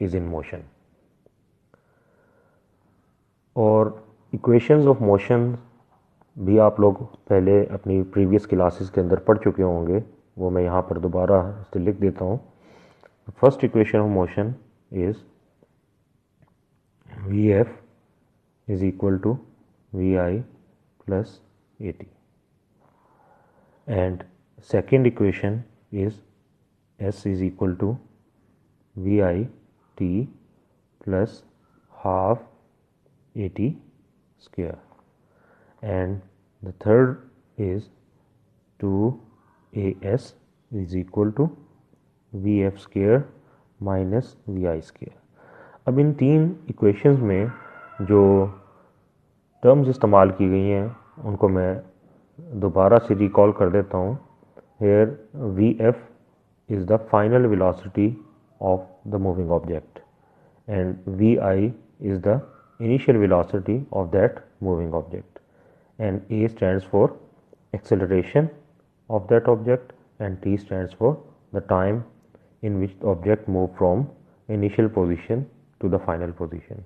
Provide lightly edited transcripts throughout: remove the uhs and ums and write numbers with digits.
is in motion. और equations of motion भी आप लोग पहले अपनी प्रीवियस क्लासेस के अंदर पढ़ चुके होंगे, वो मैं यहाँ पर दोबारा इसे लिख देता हूँ. First equation of motion is Vf is equal to Vi plus At, and second equation is S is equal to Vi t plus half At square, and the third is 2As is equal to Vf square minus Vi square. अब इन तीन equations में जो terms इस्तेमाल की गई हैं उनको मैं दोबारा से रिकॉल कर देता हूँ. Here V F is the final velocity of the moving object and V I is the initial velocity of that moving object, and A stands for acceleration of that object and T stands for the time in which the object moved from initial position to the final position.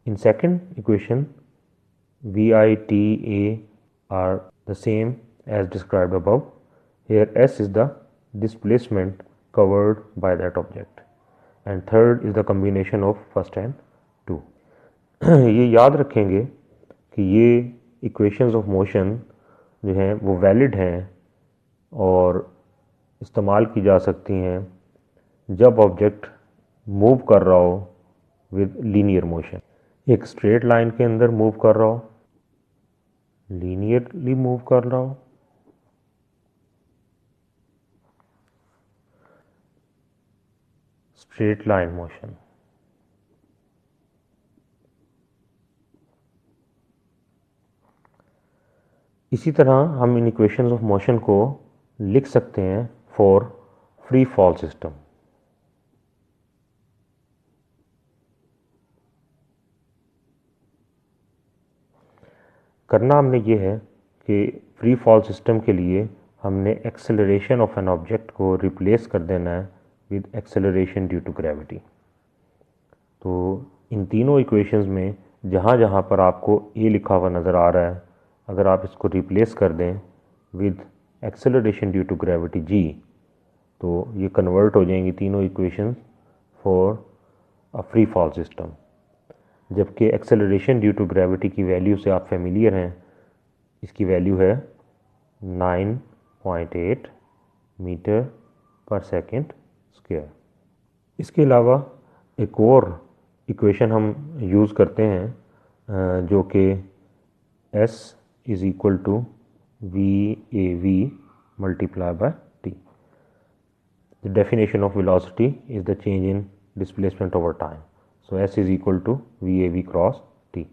In second equation, V, I, T, A are the same as described above. Here S is the displacement covered by that object, and third is the combination of first and two. ये याद रखेंगे कि ये equations of motion जो हैं वो valid हैं और इस्तेमाल की जा सकती हैं जब ऑब्जेक्ट मूव कर रहा हो विद लीनियर मोशन. एक स्ट्रेट लाइन के अंदर मूव कर रहा हो, लीनियरली मूव कर रहा हो, स्ट्रेट लाइन मोशन. इसी तरह हम इन इक्वेशंस ऑफ मोशन को लिख सकते हैं फॉर फ्री फॉल सिस्टम. करना हमने ये है कि फ्री फॉल सिस्टम के लिए हमने एक्सेलरेशन ऑफ एन ऑब्जेक्ट को रिप्लेस कर देना है with acceleration due to gravity. तो इन तीनों इक्वेशंस में जहाँ जहाँ पर आपको ए लिखा हुआ नज़र आ रहा है, अगर आप इसको रिप्लेस कर दें with acceleration due to gravity g, तो ये कन्वर्ट हो जाएंगी तीनों equations for a free fall system. जबकि एक्सेलरेशन ड्यू टू ग्रेविटी की वैल्यू से आप फेमिलियर हैं, इसकी वैल्यू है 9.8 मीटर पर सेकेंड स्क्वायर. इसके अलावा एक और इक्वेशन हम यूज़ करते हैं जो कि S is equal to VAV multiplied by T. The definition of velocity is the change in displacement over time. So S is equal to VAV cross T.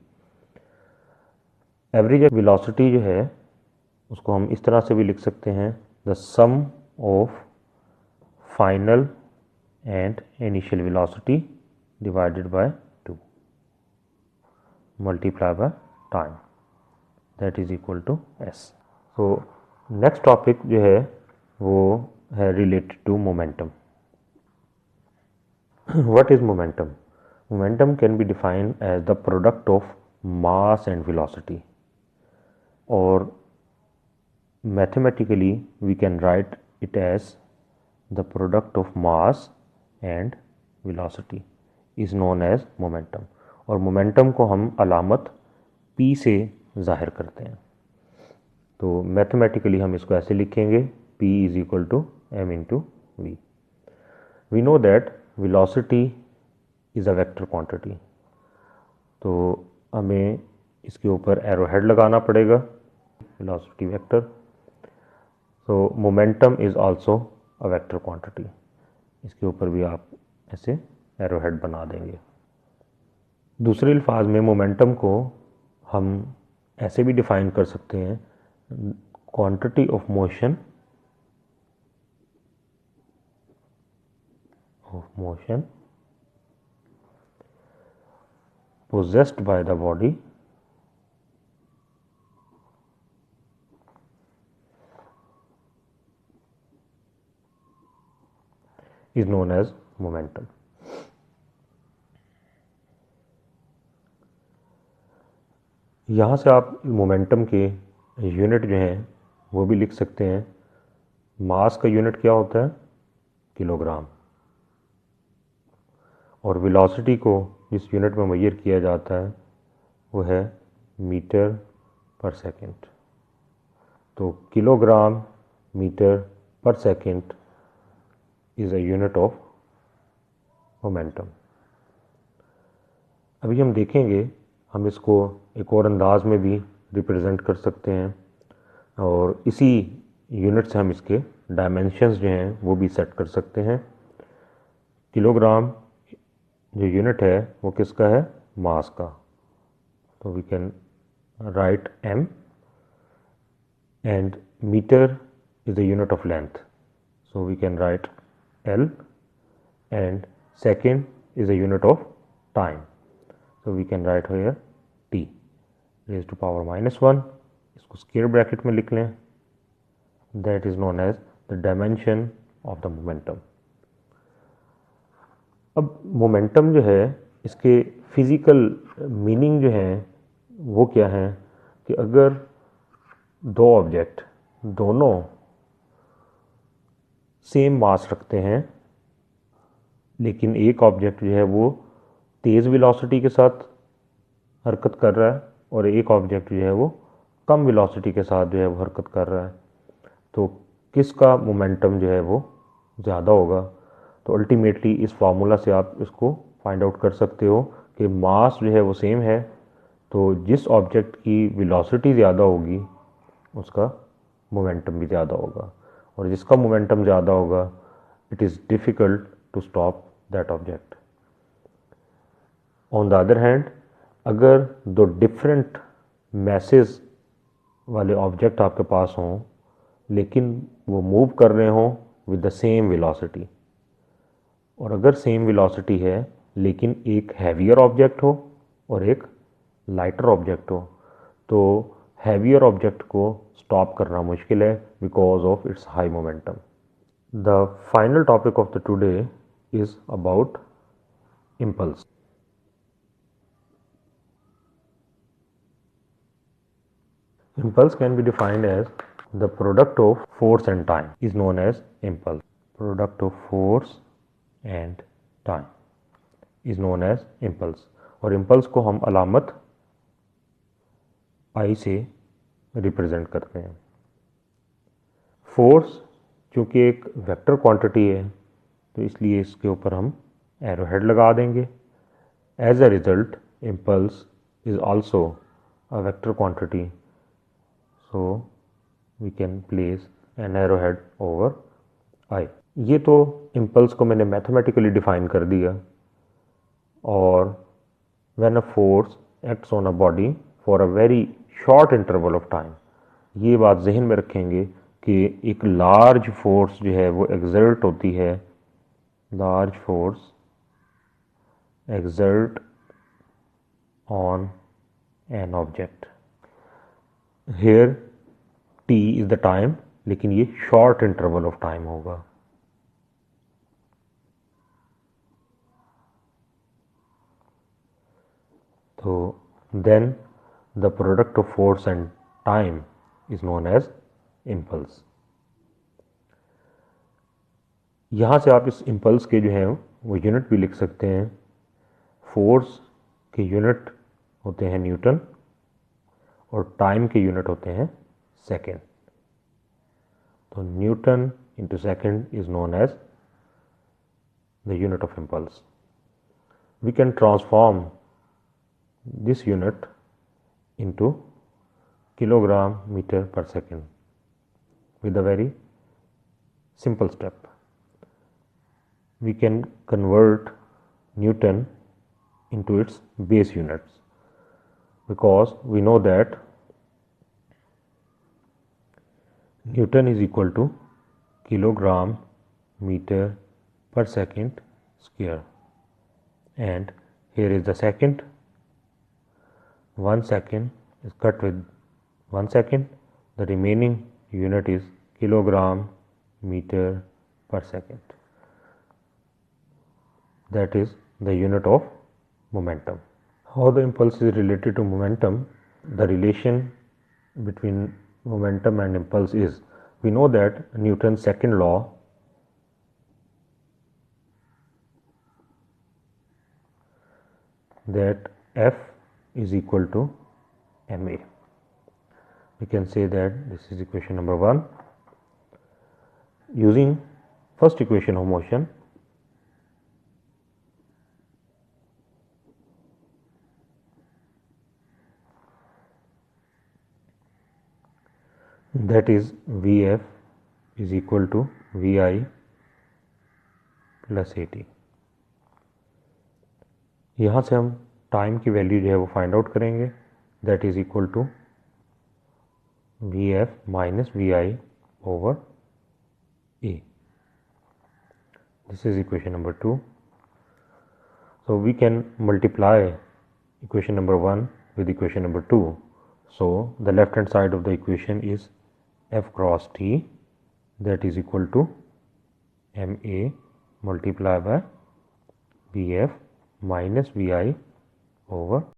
Average velocity जो है उसको हम इस तरह से भी लिख सकते हैं, the sum of final and initial velocity divided by 2 multiply by time, that is equal to S. So next topic जो है वो है related to momentum. What is momentum? Momentum can be defined as the product of mass and velocity, or mathematically we can write it as the product of mass and velocity is known as momentum. और momentum को हम अलामत P से जाहिर करते हैं. तो mathematically हम इसको ऐसे लिखेंगे, P is equal to m into v. We know that velocity is a vector quantity, तो हमें इसके ऊपर एरो हेड लगाना पड़ेगा, velocity vector. So momentum is also a vector quantity. इसके ऊपर भी आप ऐसे एरो हेड बना देंगे. दूसरे अल्फाज में मोमेंटम को हम ऐसे भी डिफाइन कर सकते हैं, quantity of motion possessed by the body is known as momentum. यहाँ से आप मोमेंटम के यूनिट जो हैं वो भी लिख सकते हैं। मास का यूनिट क्या होता है? किलोग्राम। और वेलोसिटी को जिस यूनिट में मेजर किया जाता है वो है मीटर पर सेकंड। तो किलोग्राम मीटर पर second is a unit of momentum. अभी हम देखेंगे हम इसको एक और अंदाज में भी रिप्रेजेंट कर सकते हैं और इसी यूनिट से हम इसके डायमेंशंस जो हैं वो भी सेट कर सकते हैं। किलोग्राम जो यूनिट है वो किसका है? मास का। तो we can write m and meter is the unit of length, so we can write L, and second is the unit of time, so we can write here t raised to power -1, इसको square bracket में लिख लें। that is known as the dimension of the momentum। अब momentum जो है इसके physical meaning जो है वो क्या है कि अगर दो ऑब्जेक्ट दोनों सेम मास रखते हैं लेकिन एक ऑब्जेक्ट जो है वो तेज़ वेलोसिटी के साथ हरकत कर रहा है और एक ऑब्जेक्ट जो है वो कम वेलोसिटी के साथ जो है वो हरकत कर रहा है, तो किसका मोमेंटम जो है वो ज़्यादा होगा? तो अल्टीमेटली इस फार्मूला से आप इसको फाइंड आउट कर सकते हो कि मास जो है वो सेम है, तो जिस ऑब्जेक्ट की वेलोसिटी ज़्यादा होगी उसका मोमेंटम भी ज़्यादा होगा, और जिसका मोमेंटम ज़्यादा होगा it is difficult to stop that object. On the other hand, अगर दो डिफरेंट मैसेज वाले ऑब्जेक्ट आपके पास हों लेकिन वो मूव कर रहे हों विद द सेम वेलोसिटी, और अगर सेम वेलोसिटी है लेकिन एक हैवियर ऑब्जेक्ट हो और एक लाइटर ऑब्जेक्ट हो, तो हैवियर ऑब्जेक्ट को स्टॉप करना मुश्किल है because of its high momentum. The final topic of the today is about impulse. Impulse can be defined as the product of force and time is known as impulse. Product of force and time is known as impulse. और impulse को हम अलामत I से represent करते हैं। Force चूँकि एक vector quantity है तो इसलिए इसके ऊपर हम एरो हेड लगा देंगे। As a result impulse is also a vector quantity, so we can place an arrowhead over I। ये तो impulse को मैंने मैथमेटिकली डिफाइन कर दिया। और when a force acts on a body for a very short interval of time, ये बात जहन में रखेंगे कि एक लार्ज फोर्स जो है वो एक्सर्ट होती है, large force exert on an object. Here T is the time, लेकिन ये शॉर्ट इंटरवल ऑफ टाइम होगा। तो then the product of force and time is known as impulse. यहाँ से आप इस इम्पल्स के जो हैं वो यूनिट भी लिख सकते हैं। फोर्स के यूनिट होते हैं न्यूटन और टाइम के यूनिट होते हैं सेकेंड। तो newton into second is known as the unit of impulse. We can transform this unit into kilogram meter per second with a very simple step. We can convert Newton into its base units because we know that Newton is equal to kilogram meter per second square, and here is the second. 1 second is cut with 1 second, the remaining unit is kilogram meter per second. That is the unit of momentum. How the impulse is related to momentum? the relation between momentum and impulse is, we know that Newton's second law that F is equal to ma. We can say that this is equation number 1. Using first equation of motion, that is Vf is equal to Vi plus AT. यहाँ से हम time की value जो है वो find out करेंगे, that is equal to Vf minus Vi over A. This is equation number 2. So we can multiply equation number 1 with equation number 2. So the left hand side of the equation is F cross T, that is equal to Ma multiplied by Vf minus Vi over